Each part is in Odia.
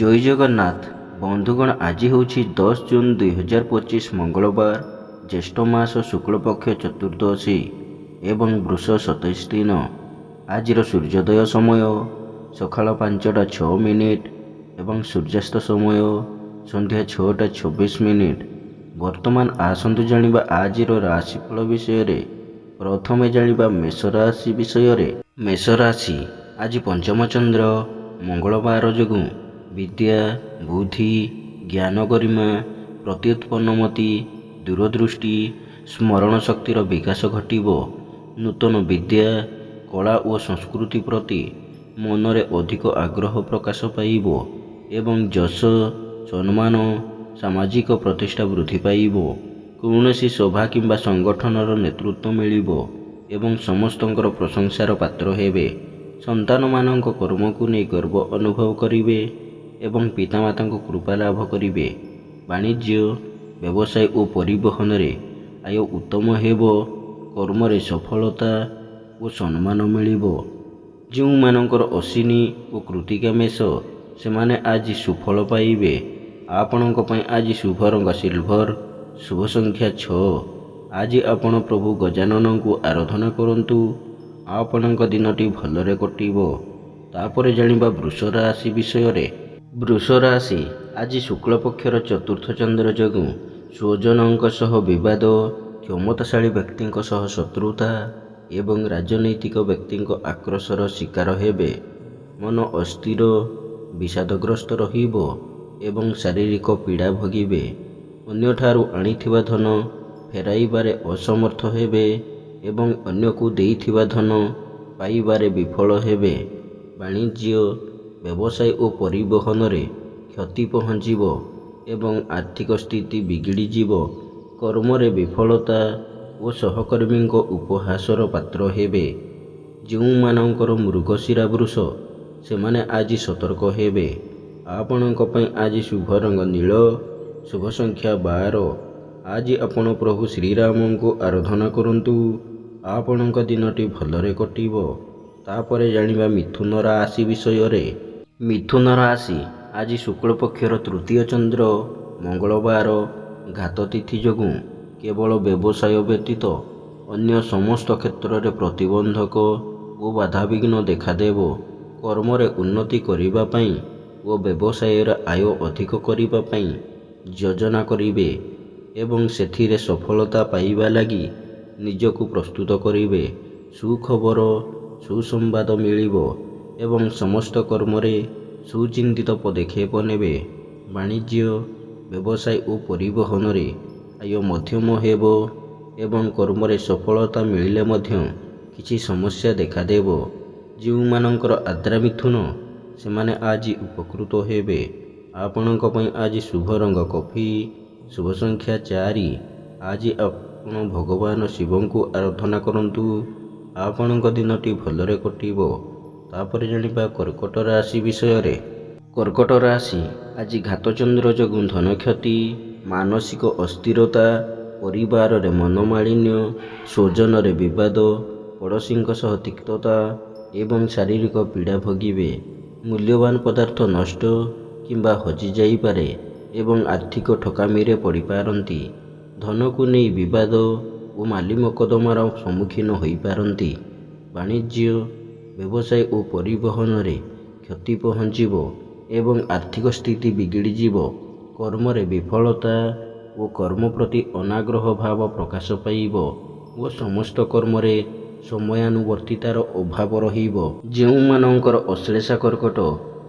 ଜୟ ଜଗନ୍ନାଥ ବନ୍ଧୁଗଣ, ଆଜି ହେଉଛି 10 ଜୁନ୍ 2025 ମଙ୍ଗଳବାର, ଜ୍ୟେଷ୍ଠ ମାସ ଶୁକ୍ଳପକ୍ଷ ଚତୁର୍ଦ୍ଦଶୀ ଏବଂ ବୃଷ 27 ଦିନ। ଆଜିର ସୂର୍ଯ୍ୟୋଦୟ ସମୟ ସକାଳ 5ଟା 6 ମିନିଟ୍ ଏବଂ ସୂର୍ଯ୍ୟାସ୍ତ ସମୟ ସନ୍ଧ୍ୟା 6ଟା 26 ମିନିଟ୍। ବର୍ତ୍ତମାନ ଆସନ୍ତୁ ଜାଣିବା ଆଜିର ରାଶିଫଳ ବିଷୟରେ। ପ୍ରଥମେ ଜାଣିବା ମେଷ ରାଶି ବିଷୟରେ। ମେଷ ରାଶି ଆଜି ପଞ୍ଚମ ଚନ୍ଦ୍ର ମଙ୍ଗଳବାର ଯୋଗୁଁ ବିଦ୍ୟା, ବୁଦ୍ଧି, ଜ୍ଞାନ, ଗରିମା, ପ୍ରତ୍ୟୁତ୍ପନ୍ନମତି, ଦୂରଦୃଷ୍ଟି, ସ୍ମରଣ ଶକ୍ତିର ବିକାଶ ଘଟିବ। ନୂତନ ବିଦ୍ୟା, କଳା ଓ ସଂସ୍କୃତି ପ୍ରତି ମନରେ ଅଧିକ ଆଗ୍ରହ ପ୍ରକାଶ ପାଇବ ଏବଂ ଯଶ, ସମ୍ମାନ, ସାମାଜିକ ପ୍ରତିଷ୍ଠା ବୃଦ୍ଧି ପାଇବ। କୌଣସି ସଭା କିମ୍ବା ସଂଗଠନର ନେତୃତ୍ୱ ମିଳିବ ଏବଂ ସମସ୍ତଙ୍କର ପ୍ରଶଂସାର ପାତ୍ର ହେବେ। ସନ୍ତାନମାନଙ୍କ କର୍ମକୁ ନେଇ ଗର୍ବ ଅନୁଭବ କରିବେ ଏବଂ ପିତାମାତାଙ୍କ କୃପା ଲାଭ କରିବେ। ବାଣିଜ୍ୟ, ବ୍ୟବସାୟ ଓ ପରିବହନରେ ଆୟ ଉତ୍ତମ ହେବ। କର୍ମରେ ସଫଳତା ଓ ସମ୍ମାନ ମିଳିବ। ଯେଉଁମାନଙ୍କର ଅଶ୍ୱିନୀ ଓ କୃତ୍ତିକା ମେଷ, ସେମାନେ ଆଜି ସୁଫଳ ପାଇବେ। ଆପଣଙ୍କ ପାଇଁ ଆଜି ଶୁଭ ରଙ୍ଗ ସିଲଭର, ଶୁଭ ସଂଖ୍ୟା 6। ଆଜି ଆପଣ ପ୍ରଭୁ ଗଜାନନଙ୍କୁ ଆରାଧନା କରନ୍ତୁ। ଆପଣଙ୍କ ଦିନଟି ଭଲରେ କଟିବ। ତାପରେ ଜାଣିବା ବୃଷ ରାଶି ବିଷୟରେ। ବୃଷ ରାଶି ଆଜି ଶୁକ୍ଳପକ୍ଷର ଚତୁର୍ଥ ଚନ୍ଦ୍ର ଯୋଗୁଁ ସ୍ୱଜନଙ୍କ ସହ ବିବାଦ, କ୍ଷମତାଶାଳୀ ବ୍ୟକ୍ତିଙ୍କ ସହ ଶତ୍ରୁତା ଏବଂ ରାଜନୈତିକ ବ୍ୟକ୍ତିଙ୍କ ଆକ୍ରୋଶର ଶିକାର ହେବେ। ମନ ଅସ୍ଥିର, ବିଷାଦଗ୍ରସ୍ତ ରହିବ ଏବଂ ଶାରୀରିକ ପୀଡ଼ା ଭୋଗିବେ। ଅନ୍ୟଠାରୁ ଆଣିଥିବା ଧନ ଫେରାଇବାରେ ଅସମର୍ଥ ହେବେ ଏବଂ ଅନ୍ୟକୁ ଦେଇଥିବା ଧନ ପାଇବାରେ ବିଫଳ ହେବେ। ବାଣିଜ୍ୟ, ବ୍ୟବସାୟ ଓ ପରିବହନରେ କ୍ଷତି ପହଞ୍ଚିବ ଏବଂ ଆର୍ଥିକ ସ୍ଥିତି ବିଗିଡ଼ିଯିବ। କର୍ମରେ ବିଫଳତା ଓ ସହକର୍ମୀଙ୍କ ଉପହାସର ପାତ୍ର ହେବେ। ଯେଉଁମାନଙ୍କର ମୃଗଶିରା ବୃଷ, ସେମାନେ ଆଜି ସତର୍କ ହେବେ। ଆପଣଙ୍କ ପାଇଁ ଆଜି ଶୁଭ ରଙ୍ଗ ନୀଳ, ଶୁଭ ସଂଖ୍ୟା 12। ଆଜି ଆପଣ ପ୍ରଭୁ ଶ୍ରୀରାମଙ୍କୁ ଆରାଧନା କରନ୍ତୁ। ଆପଣଙ୍କ ଦିନଟି ଭଲରେ କଟିବ। ତାପରେ ଜାଣିବା ମିଥୁନ ରାଶି ବିଷୟରେ। ମିଥୁନ ରାଶି ଆଜି ଶୁକ୍ଳପକ୍ଷର ତୃତୀୟ ଚନ୍ଦ୍ର ମଙ୍ଗଳବାର ଘାତ ତିଥି ଯୋଗୁଁ କେବଳ ବ୍ୟବସାୟ ବ୍ୟତୀତ ଅନ୍ୟ ସମସ୍ତ କ୍ଷେତ୍ରରେ ପ୍ରତିବନ୍ଧକ ଓ ବାଧାବିଘ୍ନ ଦେଖାଦେବ। କର୍ମରେ ଉନ୍ନତି କରିବା ପାଇଁ ଓ ବ୍ୟବସାୟରେ ଆୟ ଅଧିକ କରିବା ପାଇଁ ଯୋଜନା କରିବେ ଏବଂ ସେଥିରେ ସଫଳତା ପାଇବା ଲାଗି ନିଜକୁ ପ୍ରସ୍ତୁତ କରିବେ। ସୁଖବର, ସୁସମ୍ବାଦ ମିଳିବ ଏବଂ ସମସ୍ତ କର୍ମରେ ସୁଚିନ୍ତିତ ପଦକ୍ଷେପ ନେବେ। ବାଣିଜ୍ୟ, ବ୍ୟବସାୟ ଓ ପରିବହନରେ ଆୟ ମଧ୍ୟମ ହେବ ଏବଂ କର୍ମରେ ସଫଳତା ମିଳିଲେ ମଧ୍ୟ କିଛି ସମସ୍ୟା ଦେଖାଦେବ। ଯେଉଁମାନଙ୍କର ଆଦ୍ରା ମିଥୁନ, ସେମାନେ ଆଜି ଉପକୃତ ହେବେ। ଆପଣଙ୍କ ପାଇଁ ଆଜି ଶୁଭ ରଙ୍ଗ କଫି, ଶୁଭ ସଂଖ୍ୟା 4। ଆଜି ଆପଣ ଭଗବାନ ଶିବଙ୍କୁ ଆରାଧନା କରନ୍ତୁ। ଆପଣଙ୍କ ଦିନଟି ଭଲରେ କଟିବ। ତାପରେ ଜାଣିବା କର୍କଟ ରାଶି ବିଷୟରେ। କର୍କଟ ରାଶି ଆଜି ଘାତଚନ୍ଦ୍ର ଯୋଗୁଁ ଧନକ୍ଷତି, ମାନସିକ ଅସ୍ଥିରତା, ପରିବାରରେ ମନମାଳିନ୍ୟ, ସ୍ୱଜନରେ ବିବାଦ, ପଡ଼ୋଶୀଙ୍କ ସହ ତିକ୍ତତା ଏବଂ ଶାରୀରିକ ପୀଡ଼ା ଭୋଗିବେ। ମୂଲ୍ୟବାନ ପଦାର୍ଥ ନଷ୍ଟ କିମ୍ବା ହଜିଯାଇପାରେ ଏବଂ ଆର୍ଥିକ ଠକାମିରେ ପଡ଼ିପାରନ୍ତି। ଧନକୁ ନେଇ ବିବାଦ ଓ ମାଲିମକଦ୍ଦମାର ସମ୍ମୁଖୀନ ହୋଇପାରନ୍ତି। ବାଣିଜ୍ୟ, ବ୍ୟବସାୟ ଓ ପରିବହନରେ କ୍ଷତି ପହଞ୍ଚିବ ଏବଂ ଆର୍ଥିକ ସ୍ଥିତି ବିଗିଡ଼ିଯିବ। କର୍ମରେ ବିଫଳତା ଓ କର୍ମ ପ୍ରତି ଅନାଗ୍ରହ ଭାବ ପ୍ରକାଶ ପାଇବ ଓ ସମସ୍ତ କର୍ମରେ ସମୟାନୁବର୍ତ୍ତିତାର ଅଭାବ ରହିବ। ଯେଉଁମାନଙ୍କର ଅଶ୍ଳେଷା କର୍କଟ,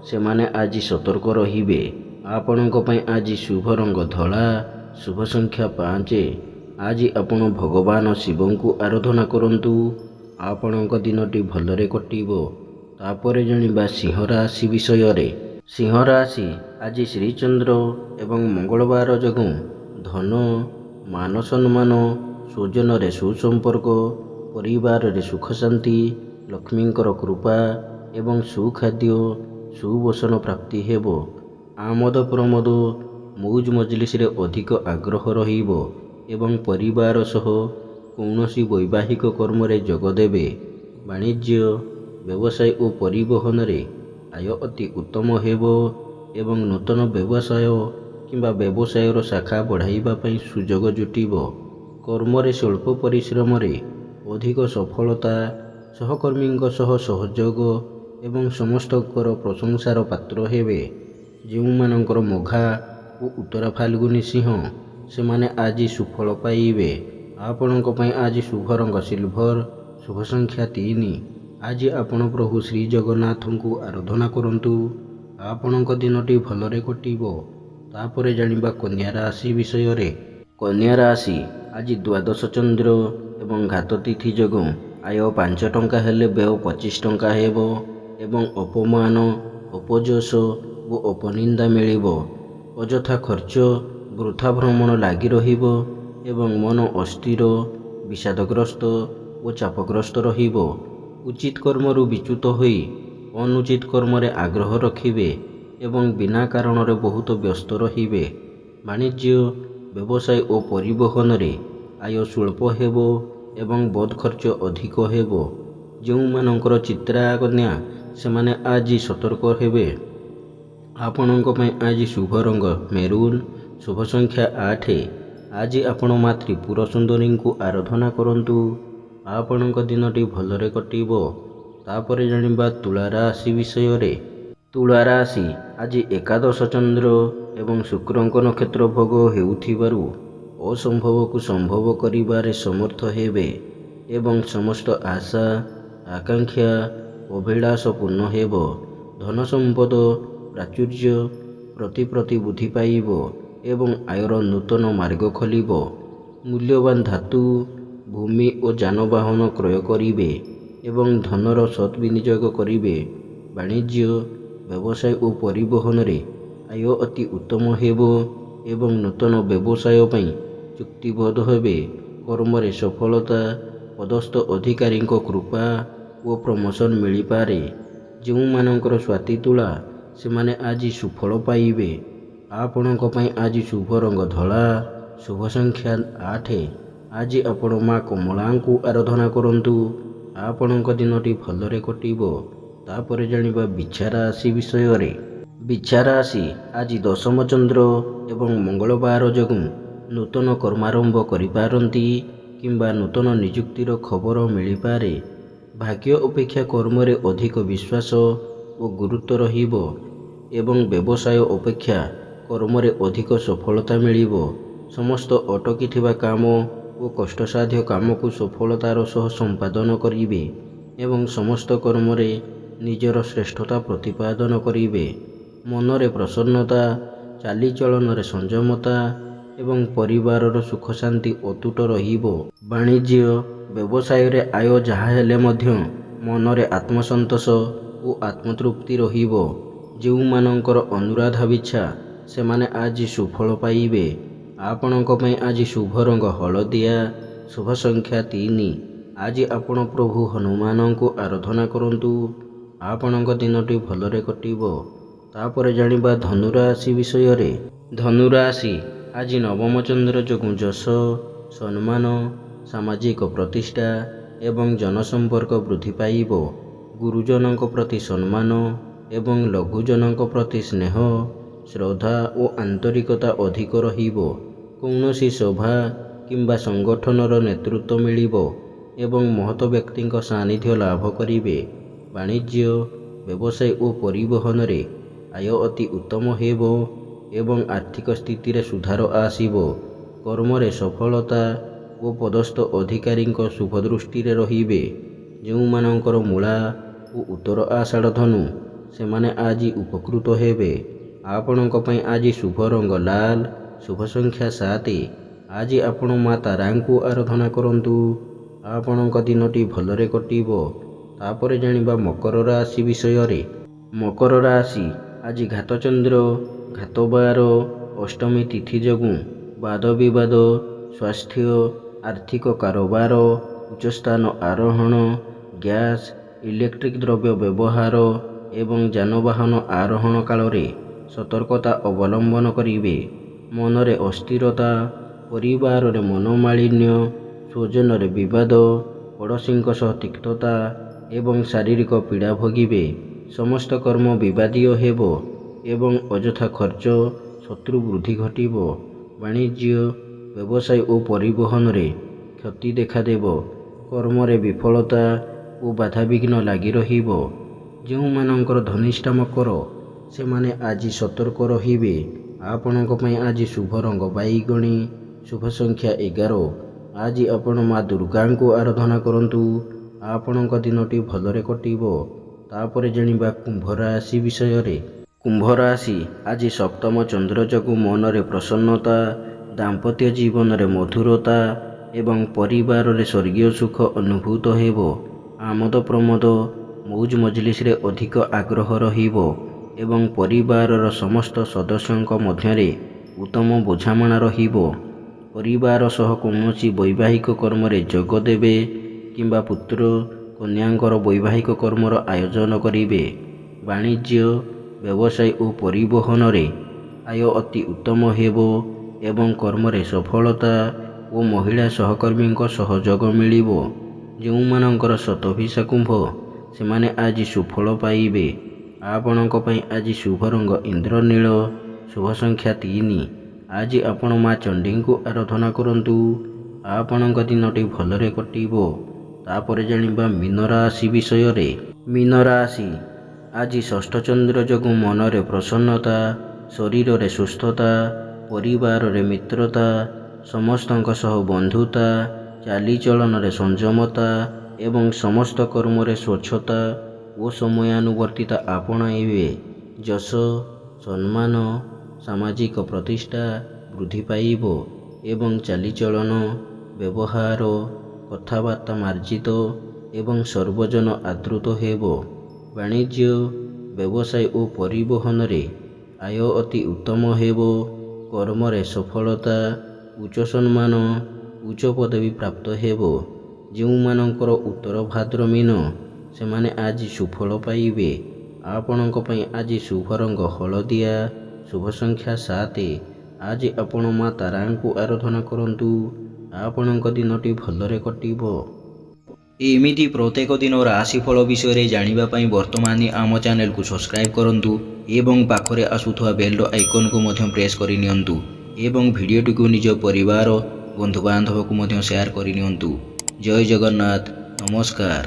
ସେମାନେ ଆଜି ସତର୍କ ରହିବେ। ଆପଣଙ୍କ ପାଇଁ ଆଜି ଶୁଭ ରଙ୍ଗ ଧଳା, ଶୁଭ ସଂଖ୍ୟା 5। ଆଜି ଆପଣ ଭଗବାନ ଶିବଙ୍କୁ ଆରାଧନା କରନ୍ତୁ। ଆପଣଙ୍କ ଦିନଟି ଭଲରେ କଟିବ। ତାପରେ ଜାଣିବା ସିଂହ ରାଶି ବିଷୟରେ। ସିଂହ ରାଶି ଆଜି ଶ୍ରୀଚନ୍ଦ୍ର ଏବଂ ମଙ୍ଗଳବାର ଯୋଗୁଁ ଧନ, ମାନ ସମ୍ମାନ, ସ୍ୱଜନରେ ସୁସମ୍ପର୍କ, ପରିବାରରେ ସୁଖ ଶାନ୍ତି, ଲକ୍ଷ୍ମୀଙ୍କର କୃପା ଏବଂ ସୁଖାଦ୍ୟ, ସୁବସନ ପ୍ରାପ୍ତି ହେବ। ଆମୋଦ ପ୍ରମୋଦ, ମୌଜ ମଜଲିସରେ ଅଧିକ ଆଗ୍ରହ ରହିବ ଏବଂ ପରିବାର ସହ କୌଣସି ବୈବାହିକ କର୍ମରେ ଯୋଗ ଦେବେ। ବାଣିଜ୍ୟ, ବ୍ୟବସାୟ ଓ ପରିବହନରେ ଆୟ ଅତି ଉତ୍ତମ ହେବ ଏବଂ ନୂତନ ବ୍ୟବସାୟ କିମ୍ବା ବ୍ୟବସାୟର ଶାଖା ବଢ଼ାଇବା ପାଇଁ ସୁଯୋଗ ଜୁଟିବ। କର୍ମରେ ସ୍ୱଳ୍ପ ପରିଶ୍ରମରେ ଅଧିକ ସଫଳତା, ସହକର୍ମୀଙ୍କ ସହ ସହଯୋଗ ଏବଂ ସମସ୍ତଙ୍କର ପ୍ରଶଂସାର ପାତ୍ର ହେବେ। ଯେଉଁମାନଙ୍କର ମଘା ଓ ଉତ୍ତରା ଫାଲ୍ଗୁନୀ ସିଂହ, ସେମାନେ ଆଜି ସୁଫଳ ପାଇବେ। ଆପଣଙ୍କ ପାଇଁ ଆଜି ଶୁଭ ରଙ୍ଗ ସିଲଭର, ଶୁଭ ସଂଖ୍ୟା 3। ଆଜି ଆପଣ ପ୍ରଭୁ ଶ୍ରୀ ଜଗନ୍ନାଥଙ୍କୁ ଆରାଧନା କରନ୍ତୁ। ଆପଣଙ୍କ ଦିନଟି ଭଲରେ କଟିବ। ତାପରେ ଜାଣିବା କନ୍ୟା ରାଶି ବିଷୟରେ। କନ୍ୟା ରାଶି ଆଜି ଦ୍ୱାଦଶ ଚନ୍ଦ୍ର ଏବଂ ଘାତ ତିଥି ଯୋଗୁଁ ଆୟ 5 ଟଙ୍କା ହେଲେ ବ୍ୟୟ 25 ଟଙ୍କା ହେବ ଏବଂ ଅପମାନ, ଅପଯଶ ଓ ଅପନିନ୍ଦା ମିଳିବ। ଅଯଥା ଖର୍ଚ୍ଚ, ବୃଥା ଭ୍ରମଣ ଲାଗି ରହିବ ଏବଂ ମନ ଅସ୍ଥିର, ବିଷାଦଗ୍ରସ୍ତ ଓ ଚାପଗ୍ରସ୍ତ ରହିବ। ଉଚିତ କର୍ମରୁ ବିଚ୍ୟୁତ ହୋଇ ଅନୁଚିତ କର୍ମରେ ଆଗ୍ରହ ରଖିବେ ଏବଂ ବିନା କାରଣରେ ବହୁତ ବ୍ୟସ୍ତ ରହିବେ। ବାଣିଜ୍ୟ, ବ୍ୟବସାୟ ଓ ପରିବହନରେ ଆୟ ସ୍ୱଳ୍ପ ହେବ ଏବଂ ବଦ୍ ଖର୍ଚ୍ଚ ଅଧିକ ହେବ। ଯେଉଁମାନଙ୍କର ଚିତ୍ରା କନ୍ୟା, ସେମାନେ ଆଜି ସତର୍କ ହେବେ। ଆପଣଙ୍କ ପାଇଁ ଆଜି ଶୁଭ ରଙ୍ଗ ମେରୁନ୍, ଶୁଭ ସଂଖ୍ୟା 8। ଆଜି ଆପଣ ମା ତ୍ରିପୁର ସୁନ୍ଦରୀଙ୍କୁ ଆରାଧନା କରନ୍ତୁ। ଆପଣଙ୍କ ଦିନଟି ଭଲରେ କଟିବ। ତାପରେ ଜାଣିବା ତୁଳା ରାଶି ବିଷୟରେ। ତୁଳା ରାଶି ଆଜି ଏକାଦଶ ଚନ୍ଦ୍ର ଏବଂ ଶୁକ୍ରଙ୍କ ନକ୍ଷତ୍ର ଭୋଗ ହେଉଥିବାରୁ ଅସମ୍ଭବକୁ ସମ୍ଭବ କରିବାରେ ସମର୍ଥ ହେବେ ଏବଂ ସମସ୍ତ ଆଶା, ଆକାଂକ୍ଷା, ଅଭିଳାଷ ପୂର୍ଣ୍ଣ ହେବ। ଧନ ସମ୍ପଦ, ପ୍ରାଚୁର୍ଯ୍ୟ, ପ୍ରତିପତ୍ତି ବୃଦ୍ଧି ପାଇବ ଏବଂ ଆୟର ନୂତନ ମାର୍ଗ ଖୋଲିବ। ମୂଲ୍ୟବାନ ଧାତୁ, ଭୂମି ଓ ଯାନବାହନ କ୍ରୟ କରିବେ ଏବଂ ଧନର ସତ୍ ବିନିଯୋଗ କରିବେ। ବାଣିଜ୍ୟ, ବ୍ୟବସାୟ ଓ ପରିବହନରେ ଆୟ ଅତି ଉତ୍ତମ ହେବ ଏବଂ ନୂତନ ବ୍ୟବସାୟ ପାଇଁ ଚୁକ୍ତିବଦ୍ଧ ହେବେ। କର୍ମରେ ସଫଳତା, ପଦସ୍ଥ ଅଧିକାରୀଙ୍କ କୃପା ଓ ପ୍ରମୋଶନ ମିଳିପାରେ। ଯେଉଁମାନଙ୍କର ସ୍ୱାତି ତୁଳା, ସେମାନେ ଆଜି ସୁଫଳ ପାଇବେ। ଆପଣଙ୍କ ପାଇଁ ଆଜି ଶୁଭ ରଙ୍ଗ ଧଳା, ଶୁଭ ସଂଖ୍ୟା 8। ଆଜି ଆପଣ ମା କମଳାଙ୍କୁ ଆରାଧନା କରନ୍ତୁ। ଆପଣଙ୍କ ଦିନଟି ଭଲରେ କଟିବ। ତାପରେ ଜାଣିବା ବିଛା ରାଶି ବିଷୟରେ। ବିଛା ରାଶି ଆଜି ଦଶମ ଚନ୍ଦ୍ର ଏବଂ ମଙ୍ଗଳବାର ଯୋଗୁଁ ନୂତନ କର୍ମାରମ୍ଭ କରିପାରନ୍ତି କିମ୍ବା ନୂତନ ନିଯୁକ୍ତିର ଖବର ମିଳିପାରେ। ଭାଗ୍ୟ ଅପେକ୍ଷା କର୍ମରେ ଅଧିକ ବିଶ୍ୱାସ ଓ ଗୁରୁତ୍ୱ ରହିବ ଏବଂ ବ୍ୟବସାୟ ଅପେକ୍ଷା କର୍ମରେ ଅଧିକ ସଫଳତା ମିଳିବ। ସମସ୍ତ ଅଟକିଥିବା କାମ ଓ କଷ୍ଟସାଧ୍ୟ କାମକୁ ସଫଳତାର ସହ ସମ୍ପାଦନ କରିବେ ଏବଂ ସମସ୍ତ କର୍ମରେ ନିଜର ଶ୍ରେଷ୍ଠତା ପ୍ରତିପାଦନ କରିବେ। ମନରେ ପ୍ରସନ୍ନତା, ଚାଲିଚଳନରେ ସଂଯମତା ଏବଂ ପରିବାରର ସୁଖ ଶାନ୍ତି ଅତୁଟ ରହିବ। ବାଣିଜ୍ୟ, ବ୍ୟବସାୟରେ ଆୟ ଯାହା ହେଲେ ମଧ୍ୟ ମନରେ ଆତ୍ମସନ୍ତୋଷ ଓ ଆତ୍ମତୃପ୍ତି ରହିବ। ଯେଉଁମାନଙ୍କର ଅନୁରାଧା ବିଛା, ସେମାନେ ଆଜି ସୁଫଳ ପାଇବେ। ଆପଣଙ୍କ ପାଇଁ ଆଜି ଶୁଭ ରଙ୍ଗ ହଳଦିଆ, ଶୁଭ ସଂଖ୍ୟା 3। ଆଜି ଆପଣ ପ୍ରଭୁ ହନୁମାନଙ୍କୁ ଆରାଧନା କରନ୍ତୁ। ଆପଣଙ୍କ ଦିନଟି ଭଲରେ କଟିବ। ତାପରେ ଜାଣିବା ଧନୁ ରାଶି ବିଷୟରେ। ଧନୁ ରାଶି ଆଜି ନବମ ଚନ୍ଦ୍ର ଯୋଗୁଁ ଯଶ, ସମ୍ମାନ, ସାମାଜିକ ପ୍ରତିଷ୍ଠା ଏବଂ ଜନସମ୍ପର୍କ ବୃଦ୍ଧି ପାଇବ। ଗୁରୁଜନଙ୍କ ପ୍ରତି ସମ୍ମାନ ଏବଂ ଲଘୁଜନଙ୍କ ପ୍ରତି ସ୍ନେହ, ଶ୍ରଦ୍ଧା ଓ ଆନ୍ତରିକତା ଅଧିକ ରହିବ। କୌଣସି ସଭା କିମ୍ବା ସଂଗଠନର ନେତୃତ୍ୱ ମିଳିବ ଏବଂ ମହତ ବ୍ୟକ୍ତିଙ୍କ ସାନ୍ନିଧ୍ୟ ଲାଭ କରିବେ। ବାଣିଜ୍ୟ, ବ୍ୟବସାୟ ଓ ପରିବହନରେ ଆୟ ଅତି ଉତ୍ତମ ହେବ ଏବଂ ଆର୍ଥିକ ସ୍ଥିତିରେ ସୁଧାର ଆସିବ। କର୍ମରେ ସଫଳତା ଓ ପଦସ୍ଥ ଅଧିକାରୀଙ୍କ ଶୁଭ ଦୃଷ୍ଟିରେ ରହିବେ। ଯେଉଁମାନଙ୍କର ମୂଳା ଓ ଉତ୍ତର ଆଷାଢ଼ ଧନୁ, ସେମାନେ ଆଜି ଉପକୃତ ହେବେ। ଆପଣଙ୍କ ପାଇଁ ଆଜି ଶୁଭ ରଙ୍ଗ ଲାଲ, ଶୁଭ ସଂଖ୍ୟା 7। ଆଜି ଆପଣ ମା ତାରାଙ୍କୁ ଆରାଧନା କରନ୍ତୁ। ଆପଣଙ୍କ ଦିନଟି ଭଲରେ କଟିବ। ତାପରେ ଜାଣିବା ମକର ରାଶି ବିଷୟରେ। ମକର ରାଶି ଆଜି ଘାତ ଚନ୍ଦ୍ର, ଘାତ 12, ଅଷ୍ଟମୀ ତିଥି ଯୋଗୁଁ ବାଦ ବିବାଦ, ସ୍ୱାସ୍ଥ୍ୟ, ଆର୍ଥିକ କାରବାର, ଉଚ୍ଚସ୍ଥାନ ଆରୋହଣ, ଗ୍ୟାସ୍, ଇଲେକ୍ଟ୍ରିକ୍ ଦ୍ରବ୍ୟ ବ୍ୟବହାର ଏବଂ ଯାନବାହନ ଆରୋହଣ କାଳରେ ସତର୍କତା ଅବଲମ୍ବନ କରିବେ। ମନରେ ଅସ୍ଥିରତା, ପରିବାରରେ ମନୋମାଳିନ୍ୟ, ସ୍ୱଜନରେ ବିବାଦ, ପଡ଼ୋଶୀଙ୍କ ସହ ତିକ୍ତତା ଏବଂ ଶାରୀରିକ ପୀଡ଼ା ଭୋଗିବେ। ସମସ୍ତ କର୍ମ ବିବାଦୀୟ ହେବ ଏବଂ ଅଯଥା ଖର୍ଚ୍ଚ ଶତ୍ରୁ ବୃଦ୍ଧି ଘଟିବ। ବାଣିଜ୍ୟ, ବ୍ୟବସାୟ ଓ ପରିବହନରେ କ୍ଷତି ଦେଖାଦେବ। କର୍ମରେ ବିଫଳତା ଓ ବାଧାବିଘ୍ନ ଲାଗି ରହିବ। ଯେଉଁମାନଙ୍କର ଧନିଷ୍ଠା ମକର, ସେମାନେ ଆଜି ସତର୍କ ରହିବେ। ଆପଣଙ୍କ ପାଇଁ ଆଜି ଶୁଭ ରଙ୍ଗ ବାଇଗଣୀ, ଶୁଭ ସଂଖ୍ୟା 11। ଆଜି ଆପଣ ମା ଦୁର୍ଗାଙ୍କୁ ଆରାଧନା କରନ୍ତୁ। ଆପଣଙ୍କ ଦିନଟି ଭଲରେ କଟିବ। ତାପରେ ଜାଣିବା କୁମ୍ଭ ରାଶି ବିଷୟରେ। କୁମ୍ଭ ରାଶି, ଆଜି ସପ୍ତମ ଚନ୍ଦ୍ର ଯୋଗୁଁ ମନରେ ପ୍ରସନ୍ନତା, ଦାମ୍ପତ୍ୟ ଜୀବନରେ ମଧୁରତା ଏବଂ ପରିବାରରେ ସ୍ୱର୍ଗୀୟ ସୁଖ ଅନୁଭୂତ ହେବ। ଆମୋଦ ପ୍ରମୋଦ, ମୌଜ ମଜଲିସରେ ଅଧିକ ଆଗ୍ରହ ରହିବ ଏବଂ ପରିବାରର ସମସ୍ତ ସଦସ୍ୟଙ୍କ ମଧ୍ୟରେ ଉତ୍ତମ ବୁଝାମଣା ରହିବ। ପରିବାର ସହ କୌଣସି ବୈବାହିକ କର୍ମରେ ଯୋଗ ଦେବେ କିମ୍ବା ପୁତ୍ର କନ୍ୟାଙ୍କର ବୈବାହିକ କର୍ମର ଆୟୋଜନ କରିବେ। ବାଣିଜ୍ୟ, ବ୍ୟବସାୟ ଓ ପରିବହନରେ ଆୟ ଅତି ଉତ୍ତମ ହେବ ଏବଂ କର୍ମରେ ସଫଳତା ଓ ମହିଳା ସହକର୍ମୀଙ୍କ ସହଯୋଗ ମିଳିବ। ଯେଉଁମାନଙ୍କର ଶତଭିଷା କୁମ୍ଭ, ସେମାନେ ଆଜି ସୁଫଳ ପାଇବେ। ଆପଣଙ୍କ ପାଇଁ ଆଜି ଶୁଭ ରଙ୍ଗ ଇନ୍ଦ୍ରନୀଳ, ଶୁଭ ସଂଖ୍ୟା 3। ଆଜି ଆପଣ ମା ଚଣ୍ଡୀଙ୍କୁ ଆରାଧନା କରନ୍ତୁ। ଆପଣଙ୍କ ଦିନଟି ଭଲରେ କଟିବ। ତାପରେ ଜାଣିବା ମୀନ ରାଶି ବିଷୟରେ। ମୀନ ରାଶି, ଆଜି ଷଷ୍ଠ ଚନ୍ଦ୍ର ଯୋଗୁଁ ମନରେ ପ୍ରସନ୍ନତା, ଶରୀରରେ ସୁସ୍ଥତା, ପରିବାରରେ ମିତ୍ରତା, ସମସ୍ତଙ୍କ ସହ ବନ୍ଧୁତା, ଚାଲିଚଳନରେ ସଂଯମତା ଏବଂ ସମସ୍ତ କର୍ମରେ ସ୍ୱଚ୍ଛତା ଓ ସମୟାନୁବର୍ତ୍ତିତା ଆପଣାଇବେ। ଯଶ, ସମ୍ମାନ, ସାମାଜିକ ପ୍ରତିଷ୍ଠା ବୃଦ୍ଧି ପାଇବ ଏବଂ ଚାଲିଚଳନ, ବ୍ୟବହାର, କଥାବାର୍ତ୍ତା ମାର୍ଜିତ ଏବଂ ସର୍ବଜନ ଆଦୃତ ହେବ। ବାଣିଜ୍ୟ, ବ୍ୟବସାୟ ଓ ପରିବହନରେ ଆୟ ଅତି ଉତ୍ତମ ହେବ। କର୍ମରେ ସଫଳତା, ଉଚ୍ଚ ସମ୍ମାନ, ଉଚ୍ଚ ପଦବୀ ପ୍ରାପ୍ତ ହେବ। ଯେଉଁମାନଙ୍କର ଉତ୍ତର ଭାଦ୍ର ମୀନ, ସେମାନେ ଆଜି ସୁଫଳ ପାଇବେ। ଆପଣଙ୍କ ପାଇଁ ଆଜି ଶୁଭ ରଙ୍ଗ ହଳଦିଆ, ଶୁଭ ସଂଖ୍ୟା 7। ଆଜି ଆପଣ ମା ତାରାଙ୍କୁ ଆରାଧନା କରନ୍ତୁ। ଆପଣଙ୍କ ଦିନଟି ଭଲରେ କଟିବ। ଏମିତି ପ୍ରତ୍ୟେକ ଦିନ ରାଶିଫଳ ବିଷୟରେ ଜାଣିବା ପାଇଁ ବର୍ତ୍ତମାନ ଆମ ଚ୍ୟାନେଲକୁ ସବସ୍କ୍ରାଇବ୍ କରନ୍ତୁ ଏବଂ ପାଖରେ ଆସୁଥିବା ବେଲ୍ର ଆଇକନ୍କୁ ମଧ୍ୟ ପ୍ରେସ୍ କରିନିଅନ୍ତୁ ଏବଂ ଭିଡ଼ିଓଟିକୁ ନିଜ ପରିବାର, ବନ୍ଧୁବାନ୍ଧବକୁ ମଧ୍ୟ ସେୟାର କରିନିଅନ୍ତୁ। ଜୟ ଜଗନ୍ନାଥ। ନମସ୍କାର।